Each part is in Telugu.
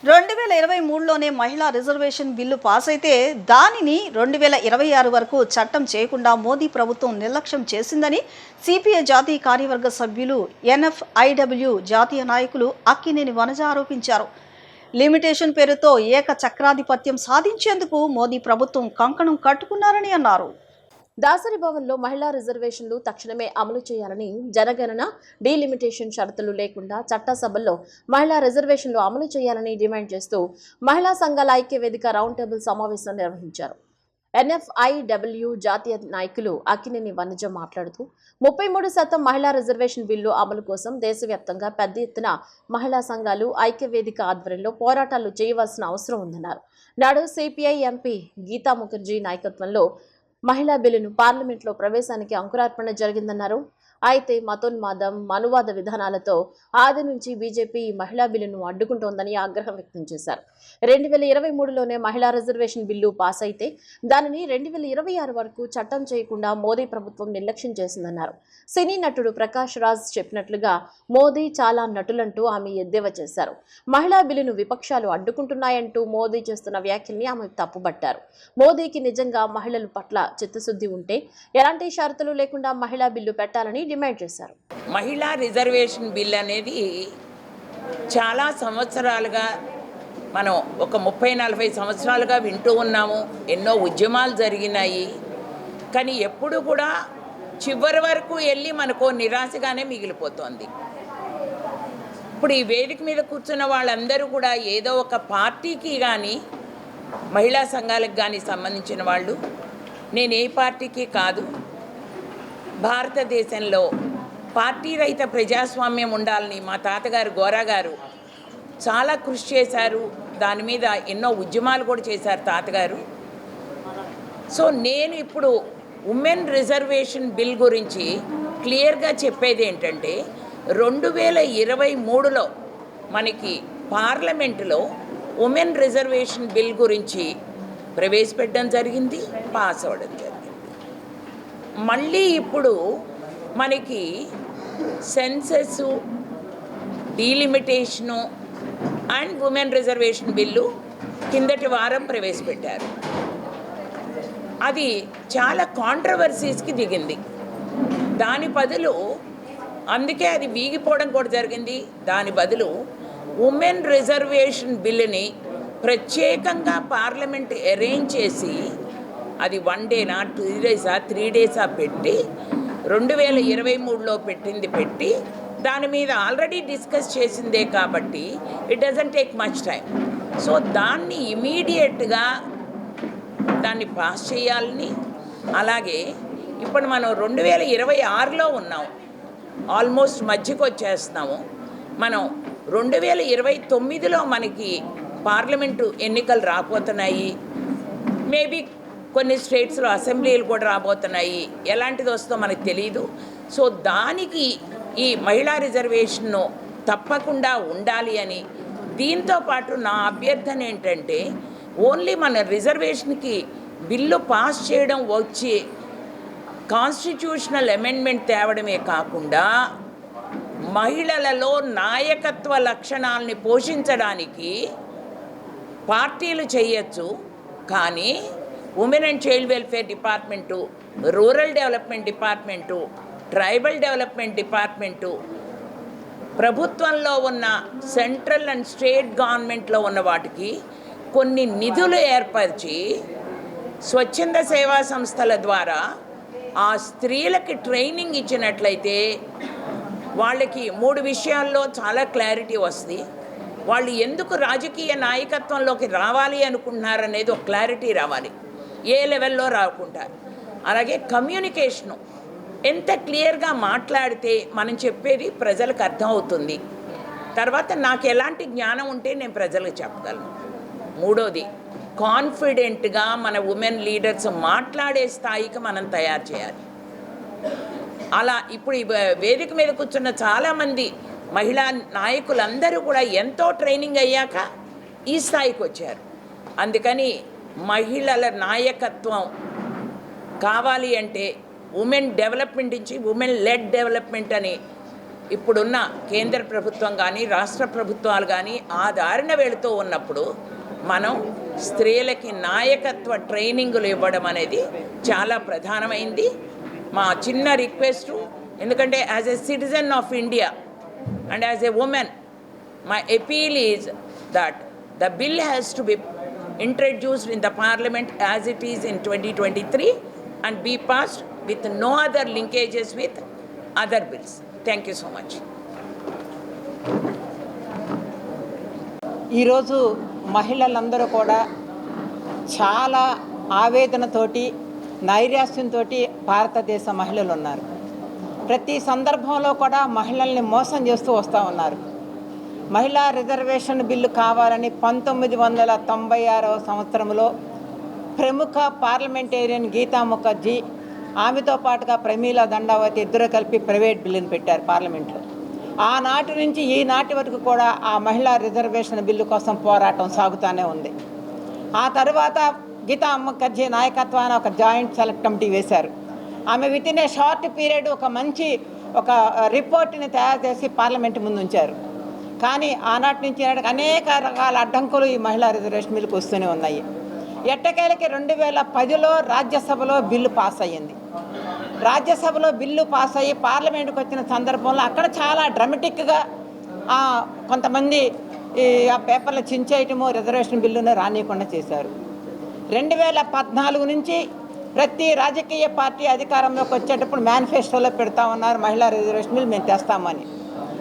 2023లోనే మహిళా రిజర్వేషన్ బిల్లు పాస్ అయితే దానిని 2026 వరకు చట్టం చేయకుండా మోదీ ప్రభుత్వం నిర్లక్ష్యం చేసిందని సిపిఐ జాతీయ కార్యవర్గ సభ్యులు ఎన్ఎఫ్ఐడబ్ల్యూ జాతీయ నాయకులు అక్కినేని వనజ ఆరోపించారు. లిమిటేషన్ పేరుతో ఏక చక్రాధిపత్యం సాధించేందుకు మోదీ ప్రభుత్వం కంకణం కట్టుకున్నారని అన్నారు. దాసరి భవన్లో మహిళా రిజర్వేషన్లు తక్షణమే అమలు చేయాలని, జనగణన డీలిమిటేషన్ షరతులు లేకుండా చట్టసభల్లో మహిళా రిజర్వేషన్లు అమలు చేయాలని డిమాండ్ చేస్తూ మహిళా సంఘాల ఐక్య వేదిక రౌండ్ టేబుల్ సమావేశం నిర్వహించారు. ఎన్ఎఫ్ఐడబ్ల్యూ జాతీయ నాయకులు అక్కినేని వనజ మాట్లాడుతూ 33% మహిళా రిజర్వేషన్ బిల్లు అమలు కోసం దేశవ్యాప్తంగా పెద్ద ఎత్తున మహిళా సంఘాలు ఐక్య వేదిక ఆధ్వర్యంలో పోరాటాలు చేయవలసిన అవసరం ఉందన్నారు. నాడు సిపిఐ ఎంపీ గీతా ముఖర్జీ నాయకత్వంలో మహిళా బిల్లును పార్లమెంట్లో ప్రవేశానికి అంకురార్పణ జరిగిందన్నారు. అయితే మతోన్మాదం, మనువాద విధానాలతో ఆది నుంచి బీజేపీ ఈ మహిళా బిల్లును అడ్డుకుంటోందని ఆగ్రహం వ్యక్తం చేశారు. 2023లోనే మహిళా రిజర్వేషన్ బిల్లు పాస్ అయితే దానిని 2026 వరకు చట్టం చేయకుండా మోదీ ప్రభుత్వం నిర్లక్ష్యం చేసిందన్నారు. సినీ నటుడు ప్రకాష్ రాజ్ చెప్పినట్లుగా మోదీ చాలా నటులంటూ ఆమె ఎద్దేవా చేశారు. మహిళా బిల్లును విపక్షాలు అడ్డుకుంటున్నాయంటూ మోదీ చేస్తున్న వ్యాఖ్యల్ని ఆమె తప్పుబట్టారు. మోదీకి నిజంగా మహిళల పట్ల చిత్తశుద్ధి ఉంటే ఎలాంటి షరతులు లేకుండా మహిళా బిల్లు పెట్టాలని డిమాండ్ చేశారు. మహిళా రిజర్వేషన్ బిల్ అనేది చాలా సంవత్సరాలుగా మనం ఒక 30-40 సంవత్సరాలుగా వింటూ ఉన్నాము. ఎన్నో ఉద్యమాలు జరిగినాయి. కానీ ఎప్పుడు కూడా చివరి వరకు వెళ్ళి మనకు నిరాశగానే మిగిలిపోతుంది. ఇప్పుడు ఈ వేదిక మీద కూర్చున్న వాళ్ళందరూ కూడా ఏదో ఒక పార్టీకి కానీ మహిళా సంఘాలకు కానీ సంబంధించిన వాళ్ళు. నేను ఏ పార్టీకి కాదు. భారతదేశంలో పార్టీ రహిత ప్రజాస్వామ్యం ఉండాలని మా తాతగారు గోరా గారు చాలా కృషి చేశారు. దాని మీద ఎన్నో ఉద్యమాలు కూడా చేశారు తాతగారు. సో నేను ఇప్పుడు ఉమెన్ రిజర్వేషన్ బిల్ గురించి క్లియర్గా చెప్పేది ఏంటంటే 2023లో మనకి పార్లమెంటులో ఉమెన్ రిజర్వేషన్ బిల్ గురించి ప్రవేశపెట్టడం జరిగింది, పాస్ అవ్వడం జరిగింది. మళ్ళీ ఇప్పుడు మనకి census, delimitation and women reservation bill కిందటి వారం ప్రవేశపెట్టారు. అది చాలా కాంట్రవర్సీస్కి దిగింది. దాని బదులు అందుకే అది వీగిపోవడం కూడా జరిగింది. దాని బదులు ఉమెన్ రిజర్వేషన్ బిల్లుని ప్రత్యేకంగా పార్లమెంట్ అరేంజ్ చేసి అది 1 డేనా 2 డేసా 3 డేసా పెట్టి 2023లో పెట్టి దాని మీద ఆల్రెడీ డిస్కస్ చేసిందే కాబట్టి it doesn't take much time. So దాన్ని ఇమీడియట్గా దాన్ని పాస్ చేయాలని, అలాగే ఇప్పుడు మనం 2026లో ఉన్నాం, ఆల్మోస్ట్ మధ్యకు వచ్చేస్తున్నాము. మనం 2029లో మనకి పార్లమెంటు ఎన్నికలు రాబోతున్నాయి. మేబీ కొన్ని స్టేట్స్లో అసెంబ్లీలు కూడా రాబోతున్నాయి. ఎలాంటిది వస్తుందో మనకు తెలియదు. సో దానికి ఈ మహిళా రిజర్వేషన్ను తప్పకుండా ఉండాలి అని, దీంతో పాటు నా అభ్యర్థన ఏంటంటే ఓన్లీ మన రిజర్వేషన్కి బిల్లు పాస్ చేయడం వచ్చి కాన్స్టిట్యూషనల్ అమెండ్మెంట్ తేవడమే కాకుండా మహిళలలో నాయకత్వ లక్షణాలని పోషించడానికి పార్టీలు చేయొచ్చు. కానీ women and child welfare department, rural development department, tribal development department, ప్రభుత్వంలో ఉన్న సెంట్రల్ అండ్ స్టేట్ గవర్నమెంట్లో ఉన్న వాటికి కొన్ని నిధులు ఏర్పరిచి స్వచ్ఛంద సేవా సంస్థల ద్వారా ఆ స్త్రీలకి ట్రైనింగ్ ఇచ్చినట్లయితే వాళ్ళకి 3 విషయాల్లో చాలా క్లారిటీ వస్తుంది. వాళ్ళు ఎందుకు రాజకీయ నాయకత్వంలోకి రావాలి అనుకుంటున్నారనేది ఒక క్లారిటీ రావాలి, ఏ లెవెల్లో రాకుంటారు. అలాగే కమ్యూనికేషను ఎంత క్లియర్గా మాట్లాడితే మనం చెప్పేది ప్రజలకు అర్థమవుతుంది. తర్వాత నాకు ఎలాంటి జ్ఞానం ఉంటే నేను ప్రజలకు చెప్పగలను. మూడోది, కాన్ఫిడెంట్గా మన ఉమెన్ లీడర్స్ మాట్లాడే స్థాయికి మనం తయారు చేయాలి. అలా ఇప్పుడు ఈ వేదిక మీద కూర్చున్న చాలామంది మహిళా నాయకులందరూ కూడా ఎంతో ట్రైనింగ్ అయ్యాక ఈ స్థాయికి వచ్చారు. అందుకని మహిళల నాయకత్వం కావాలి అంటే ఉమెన్ డెవలప్మెంట్ నుంచి ఉమెన్ లెడ్ డెవలప్మెంట్ అని ఇప్పుడున్న కేంద్ర ప్రభుత్వం కానీ రాష్ట్ర ప్రభుత్వాలు కానీ ఆ దారిన వెళుతూ ఉన్నప్పుడు మనం స్త్రీలకి నాయకత్వ ట్రైనింగులు ఇవ్వడం అనేది చాలా ప్రధానమైంది. మా చిన్న రిక్వెస్టు, ఎందుకంటే as a citizen of India and as a women my appeal is that the bill has to be introduced in the parliament as it is in 2023 and be passed with no other linkages with other bills. Thank you so much. ఈరోజు మహిళలందరూ కూడా చాలా ఆవేదనతోటి నైరాశ్యంతో భారతదేశ మహిళలు ఉన్నారు. ప్రతి సందర్భంలో కూడా మహిళల్ని మోసం చేస్తూ వస్తూ ఉన్నారు. మహిళా రిజర్వేషన్ బిల్లు కావాలని 1996వ సంవత్సరంలో ప్రముఖ పార్లమెంటేరియన్ గీతా ముఖర్జీ, ఆమెతో పాటుగా ప్రమీలా దండావతి ఇద్దరు కలిపి ప్రైవేట్ బిల్లును పెట్టారు పార్లమెంట్లో. ఆనాటి నుంచి ఈనాటి వరకు కూడా ఆ మహిళా రిజర్వేషన్ బిల్లు కోసం పోరాటం సాగుతూనే ఉంది. ఆ తర్వాత గీతా ముఖర్జీ నాయకత్వాన ఒక జాయింట్ సెలెక్ట్ కమిటీ వేశారు. ఆమె with in a short period ఒక మంచి రిపోర్ట్ని తయారు చేసి పార్లమెంట్ ముందు ఉంచారు. కానీ ఆనాటి నుంచి అనేక రకాల అడ్డంకులు ఈ మహిళా రిజర్వేషన్ బిల్లుకు వస్తూనే ఉన్నాయి. ఎట్టకేలకి 2010లో రాజ్యసభలో బిల్లు పాస్ అయ్యింది. రాజ్యసభలో బిల్లు పాస్ అయ్యి పార్లమెంట్కి వచ్చిన సందర్భంలో అక్కడ చాలా డ్రామాటిక్గా కొంతమంది ఆ పేపర్లు చించేయటము, రిజర్వేషన్ బిల్లును రానియకుండా చేశారు. 2014 నుంచి ప్రతి రాజకీయ పార్టీ అధికారంలోకి వచ్చేటప్పుడు మేనిఫెస్టోలో పెడతా ఉన్నారు మహిళా రిజర్వేషన్ బిల్లు మేము తెస్తామని.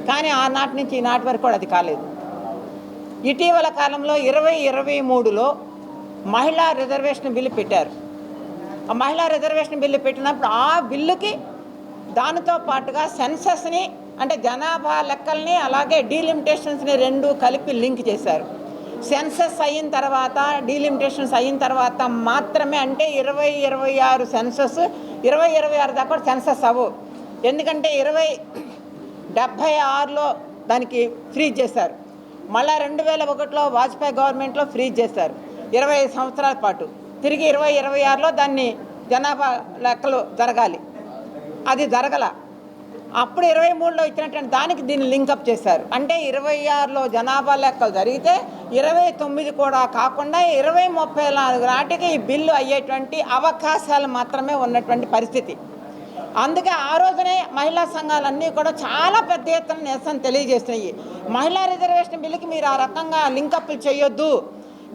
కానీ ఆనాటి నుంచి ఈనాటి వరకు కూడా అది కాలేదు. ఇటీవల కాలంలో 2023లో మహిళా రిజర్వేషన్ బిల్లు పెట్టారు. ఆ మహిళా రిజర్వేషన్ బిల్లు పెట్టినప్పుడు ఆ బిల్లుకి దానితో పాటుగా సెన్సస్ని, అంటే జనాభా లెక్కల్ని, అలాగే డీలిమిటేషన్స్ని రెండు కలిపి లింక్ చేశారు. సెన్సస్ అయిన తర్వాత, డీలిమిటేషన్స్ అయిన తర్వాత మాత్రమే, అంటే 2026 సెన్సస్ 2026 దాకా సెన్సస్ అవ్వవు. ఎందుకంటే 2076లో దానికి ఫ్రీజ్ చేశారు. మళ్ళీ 2001లో వాజ్పేయి గవర్నమెంట్లో ఫ్రీజ్ చేశారు 25 సంవత్సరాల పాటు. తిరిగి 2026లో దాన్ని జనాభా లెక్కలు జరగాలి, అది జరగల. అప్పుడు 23లో ఇచ్చినటువంటి దానికి దీన్ని లింకప్ చేశారు. అంటే 26లో జనాభా లెక్కలు జరిగితే 29 కూడా కాకుండా 2034 నాటికి ఈ బిల్లు అయ్యేటువంటి అవకాశాలు మాత్రమే ఉన్నటువంటి పరిస్థితి. అందుకే ఆ రోజునే మహిళా సంఘాలన్నీ కూడా చాలా పెద్ద ఎత్తున నిరసన తెలియజేస్తున్నాయి. మహిళా రిజర్వేషన్ బిల్లుకి మీరు ఆ రకంగా లింకప్లు చేయొద్దు,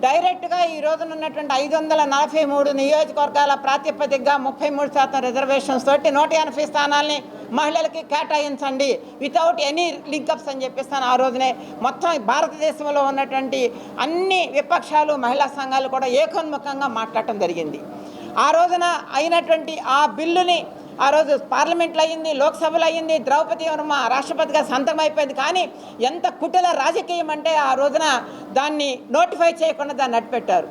డైరెక్ట్గా ఈ రోజున ఉన్నటువంటి 543 నియోజకవర్గాల ప్రాతిపదికగా 33% రిజర్వేషన్స్ తోటి 180 స్థానాలని మహిళలకి కేటాయించండి వితౌట్ ఎనీ లింకప్స్ అని చెప్పిస్తాను. ఆ రోజునే మొత్తం భారతదేశంలో ఉన్నటువంటి అన్ని విపక్షాలు, మహిళా సంఘాలు కూడా ఏకోన్ముఖంగా మాట్లాడటం జరిగింది. ఆ రోజున అయినటువంటి ఆ బిల్లుని ఆ రోజు పార్లమెంట్లో అయ్యింది, లోక్సభలో అయ్యింది, ద్రౌపది ముర్ము రాష్ట్రపతిగా సంతకం అయిపోయింది. కానీ ఎంత కుటిల రాజకీయం అంటే ఆ రోజున దాన్ని నోటిఫై చేయకుండా దాన్ని అడ్డుపెట్టారు.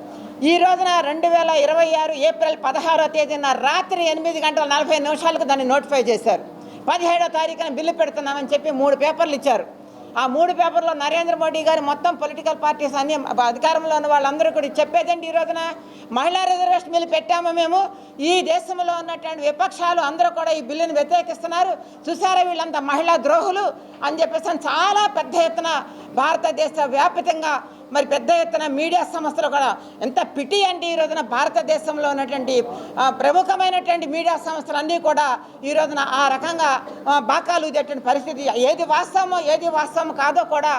ఈ రోజున 2026 ఏప్రిల్ 16వ తేదీన రాత్రి 8:40 దాన్ని నోటిఫై చేశారు. 17వ తారీఖున బిల్లు పెడుతున్నామని చెప్పి 3 పేపర్లు ఇచ్చారు. ఆ 3 పేపర్లో నరేంద్ర మోడీ గారు మొత్తం పొలిటికల్ పార్టీస్ అన్ని అధికారంలో ఉన్న వాళ్ళందరూ కూడా చెప్పేదండి, ఈ రోజున మహిళా రిజర్వేషన్ బిల్లు పెట్టాము మేము, ఈ దేశంలో ఉన్నటువంటి విపక్షాలు అందరూ కూడా ఈ బిల్లుని వ్యతిరేకిస్తున్నారు, చూసారా వీళ్ళంతా మహిళా ద్రోహులు అని చెప్పేసి చాలా పెద్ద ఎత్తున భారతదేశ వ్యాప్తంగా మరి పెద్ద ఎత్తున మీడియా సంస్థలు కూడా, ఎంత పిటి అంటే ఈ రోజున భారతదేశంలో ఉన్నటువంటి ప్రముఖమైనటువంటి మీడియా సంస్థలు అన్నీ కూడా ఈ రోజున ఆ రకంగా బాకాలు ఊదేటువంటి పరిస్థితి, ఏది వాస్తవం కాదో కూడా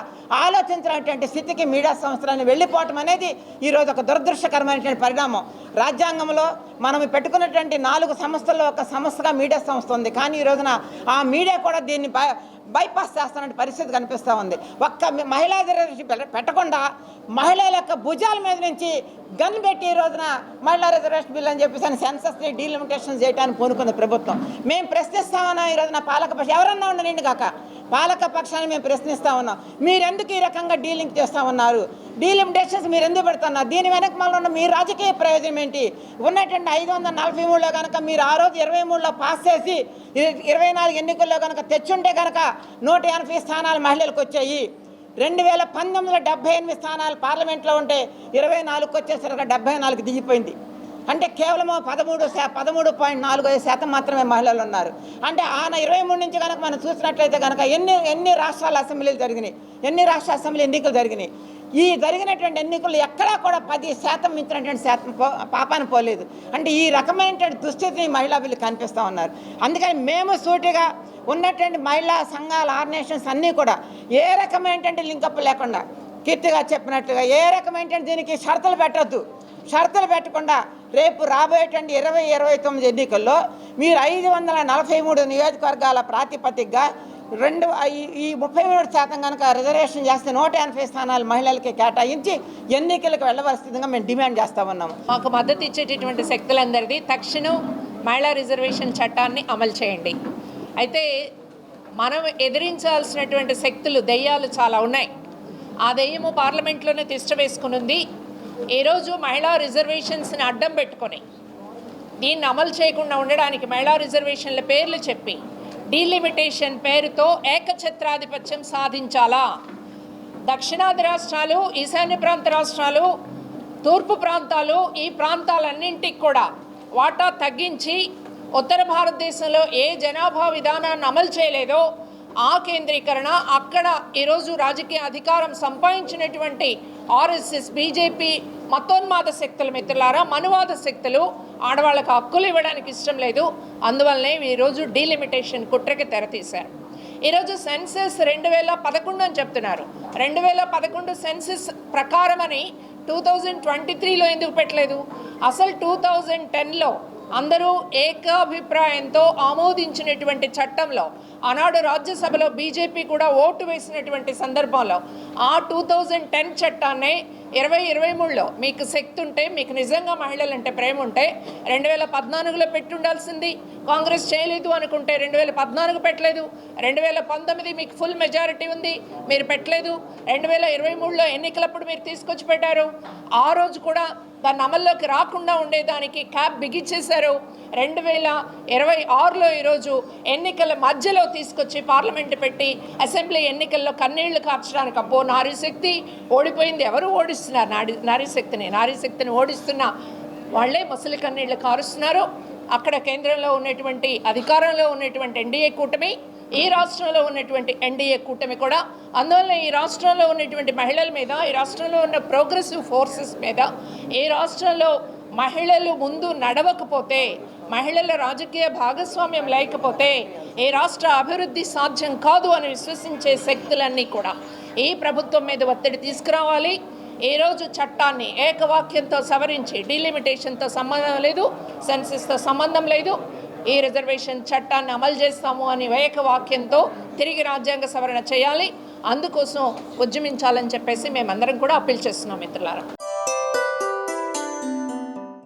ఆలోచించినటువంటి స్థితికి మీడియా సంస్థలను వెళ్ళిపోవటం అనేది ఈరోజు ఒక దురదృష్టకరమైనటువంటి పరిణామం. రాజ్యాంగంలో మనం పెట్టుకున్నటువంటి 4 సంస్థల్లో ఒక సంస్థగా మీడియా సంస్థ ఉంది. కానీ ఈ రోజున ఆ మీడియా కూడా దీన్ని బైపాస్ చేస్తున్న పరిస్థితి కనిపిస్తూ ఉంది. ఒక్క మహిళా రిజర్వేషన్ పెట్టకుండా మహిళల యొక్క భుజాల మీద నుంచి గన్ పెట్టి ఈ రోజున మహిళా రిజర్వేషన్ బిల్ అని చెప్పేసి సెన్సస్ని డీలిమిటేషన్ చేయడానికి పూనుకుంది ప్రభుత్వం. మేము ప్రశ్నిస్తా ఉన్నాం. ఈ రోజున పాలకపక్షం ఎవరన్నా ఉండనండి కాక పాలక పక్షాన్ని మేము ప్రశ్నిస్తూ ఉన్నాం. మీరెందుకు ఈ రకంగా డీలింక్ చేస్తూ ఉన్నారు? డీలిమిటేషన్స్ మీరు ఎందుకు పెడుతున్నారు? దీని వెనక మళ్ళీ ఉన్న మీ రాజకీయ ప్రయోజనం ఏంటి? ఉన్నటువంటి 543లో కనుక మీరు ఆ రోజు 23లో పాస్ చేసి 24 ఎన్నికల్లో కనుక తెచ్చుంటే కనుక 180 స్థానాలు మహిళలకు వచ్చాయి. 2019లో 78 స్థానాలు పార్లమెంట్లో ఉంటే 24కి వచ్చేసరికి 74 దిగిపోయింది. అంటే కేవలం 13.45% మాత్రమే మహిళలు ఉన్నారు. అంటే ఆయన 23 నుంచి కనుక మనం చూసినట్లయితే కనుక ఎన్ని రాష్ట్రాల అసెంబ్లీలు జరిగినాయి, ఎన్ని రాష్ట్ర అసెంబ్లీ ఎన్నికలు జరిగినాయి. ఈ జరిగినటువంటి ఎన్నికలు ఎక్కడా కూడా 10% మించినటువంటి శాతం పాపాన పోలేదు. అంటే ఈ రకమైనటువంటి దుస్థితిని మహిళా బిల్లు కనిపిస్తూ ఉన్నారు. అందుకని మేము సూటిగా ఉన్నటువంటి మహిళా సంఘాల ఆర్గనైజేషన్స్ అన్నీ కూడా ఏ రకమైనటువంటి లింకప్ లేకుండా కీర్తిగా చెప్పినట్లుగా ఏ రకమైనటువంటి దీనికి షరతులు పెట్టద్దు, షరతులు పెట్టకుండా రేపు రాబోయేటువంటి 2029 ఎన్నికల్లో మీరు 543 నియోజకవర్గాల ప్రాతిపదికగా ఈ 33% కనుక రిజర్వేషన్ చేస్తే 180 స్థానాలు మహిళలకి కేటాయించి ఎన్నికలకు వెళ్ళవలసిందిగా మేము డిమాండ్ చేస్తూ ఉన్నాము. మాకు మద్దతు ఇచ్చేటటువంటి శక్తులందరిది తక్షణం మహిళా రిజర్వేషన్ చట్టాన్ని అమలు చేయండి. అయితే మనం ఎదిరించాల్సినటువంటి శక్తులు దెయ్యాలు చాలా ఉన్నాయి. ఆ దెయ్యము పార్లమెంట్లోనే తిష్ట వేసుకుని ఉంది. ఈరోజు మహిళా రిజర్వేషన్స్ని అడ్డం పెట్టుకొని దీన్ని అమలు చేయకుండా ఉండడానికి మహిళా రిజర్వేషన్ల పేర్లు చెప్పి డీలిమిటేషన్ పేరుతో ఏకఛత్రాధిపత్యం సాధించాలా. దక్షిణాది రాష్ట్రాలు, ఈశాన్య ప్రాంత రాష్ట్రాలు, తూర్పు ప్రాంతాలు, ఈ ప్రాంతాలన్నింటికి కూడా వాటా తగ్గించి ఉత్తర భారతదేశంలో ఏ జనాభా విధానాన్ని అమలు చేయలేదో ఆ కేంద్రీకరణ, అక్కడ ఈరోజు రాజకీయ అధికారం సంపాదించినటువంటి ఆర్ఎస్ఎస్, బీజేపీ మతోన్మాద శక్తుల మిత్రులారా, మనువాద శక్తులు ఆడవాళ్ళకు హక్కులు ఇవ్వడానికి ఇష్టం లేదు. అందువల్లనే ఈరోజు డీలిమిటేషన్ కుట్రకి తెరతీశారు. ఈరోజు సెన్సెస్ 2011 అని చెప్తున్నారు. 2011 సెన్సెస్ ప్రకారం అని 2023లో ఎందుకు పెట్టలేదు? అసలు 2010లో అందరూ ఏకాభిప్రాయంతో ఆమోదించినటువంటి చట్టంలో ఆనాడు రాజ్యసభలో బీజేపీ కూడా ఓటు వేసినటువంటి సందర్భంలో ఆ 2010 చట్టాన్నే 2023లో మీకు శక్తి ఉంటే, మీకు నిజంగా మహిళలంటే ప్రేమ ఉంటే 2014లో పెట్టుండాల్సింది. కాంగ్రెస్ చేయలేదు అనుకుంటే 2014 పెట్టలేదు. 2019 మీకు ఫుల్ మెజారిటీ ఉంది, మీరు పెట్టలేదు. 2023లో ఎన్నికలప్పుడు మీరు తీసుకొచ్చి పెట్టారు. ఆ రోజు కూడా దాన్ని అమల్లోకి రాకుండా ఉండేదానికి క్యాప్ బిగించేశారు. 2026లో ఈరోజు ఎన్నికల మధ్యలో తీసుకొచ్చి పార్లమెంట్ పెట్టి అసెంబ్లీ ఎన్నికల్లో కన్నీళ్లు కార్చడానికి అబ్బో నారీశక్తి ఓడిపోయింది. ఎవరు ఓడిస్తున్నారు? నారీశక్తిని ఓడిస్తున్న వాళ్ళే ముసలి కన్నీళ్లు కారుస్తున్నారు. అక్కడ కేంద్రంలో ఉన్నటువంటి అధికారంలో ఉన్నటువంటి ఎన్డీఏ కూటమి, ఈ రాష్ట్రంలో ఉన్నటువంటి ఎన్డీఏ కూటమి కూడా. అందువల్ల ఈ రాష్ట్రంలో ఉన్నటువంటి మహిళల మీద, ఈ రాష్ట్రంలో ఉన్న ప్రోగ్రెసివ్ ఫోర్సెస్ మీద, ఈ రాష్ట్రంలో మహిళలు ముందు నడవకపోతే, మహిళల రాజకీయ భాగస్వామ్యం లేకపోతే ఈ రాష్ట్ర అభివృద్ధి సాధ్యం కాదు అని విశ్వసించే శక్తులన్నీ కూడా ఈ ప్రభుత్వం మీద ఒత్తిడి తీసుకురావాలి. ఈరోజు చట్టాన్ని ఏకవాక్యంతో సవరించి, డీలిమిటేషన్తో సంబంధం లేదు, సెన్సెస్తో సంబంధం లేదు, ఈ రిజర్వేషన్ చట్టాన్ని అమలు చేస్తాము అని ఏకవాక్యంతో తిరిగి రాజ్యాంగ సవరణ చేయాలి. అందుకోసం ఉద్యమించాలని చెప్పేసి మేమందరం కూడా అప్పీల్ చేస్తున్నాం మిత్రులారా.